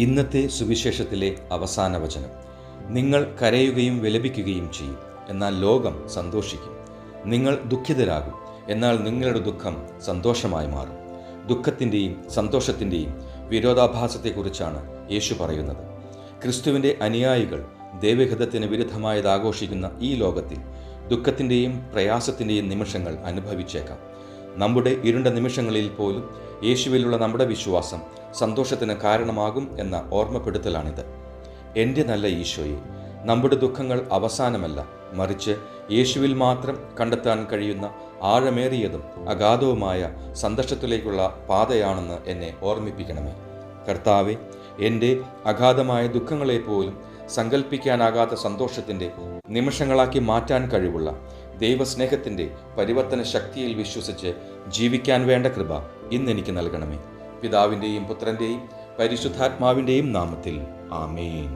ഇന്നത്തെ സുവിശേഷത്തിലെ അവസാന വചനം: നിങ്ങൾ കരയുകയും വിലപിക്കുകയും ചെയ്യും, എന്നാൽ ലോകം സന്തോഷിക്കും. നിങ്ങൾ ദുഃഖിതരാകും, എന്നാൽ നിങ്ങളുടെ ദുഃഖം സന്തോഷമായി മാറും. ദുഃഖത്തിൻ്റെയും സന്തോഷത്തിൻ്റെയും വിരോധാഭാസത്തെക്കുറിച്ചാണ് യേശു പറയുന്നത്. ക്രിസ്തുവിൻ്റെ അനുയായികൾ ദൈവഹിതത്തിന് വിരുദ്ധമായത് ആഘോഷിക്കുന്ന ഈ ലോകത്തിൽ ദുഃഖത്തിൻ്റെയും പ്രയാസത്തിൻ്റെയും നിമിഷങ്ങൾ അനുഭവിച്ചേക്കാം. നമ്മുടെ ഇരുണ്ട നിമിഷങ്ങളിൽ പോലും യേശുവിലുള്ള നമ്മുടെ വിശ്വാസം സന്തോഷത്തിന് കാരണമാകും എന്ന ഓർമ്മപ്പെടുത്തലാണിത്. എൻ്റെ നല്ല ഈശോയെ, നമ്മുടെ ദുഃഖങ്ങൾ അവസാനമല്ല, മറിച്ച് യേശുവിൽ മാത്രം കണ്ടെത്താൻ കഴിയുന്ന ആഴമേറിയതും അഗാധവുമായ സന്തോഷത്തിലേക്കുള്ള പാതയാണെന്ന് എന്നെ ഓർമ്മിപ്പിക്കണമേ. കർത്താവെ, എൻ്റെ അഗാധമായ ദുഃഖങ്ങളെപ്പോലും സങ്കല്പിക്കാനാകാത്ത സന്തോഷത്തിൻ്റെ നിമിഷങ്ങളാക്കി മാറ്റാൻ കഴിവുള്ള ദൈവസ്നേഹത്തിൻ്റെ പരിവർത്തന ശക്തിയിൽ വിശ്വസിച്ച് ജീവിക്കാൻ വേണ്ട കൃപ ഇന്നെനിക്ക് നൽകണമേ. പിതാവിൻ്റെയും പുത്രൻ്റെയും പരിശുദ്ധാത്മാവിൻ്റെയും നാമത്തിൽ ആമേൻ.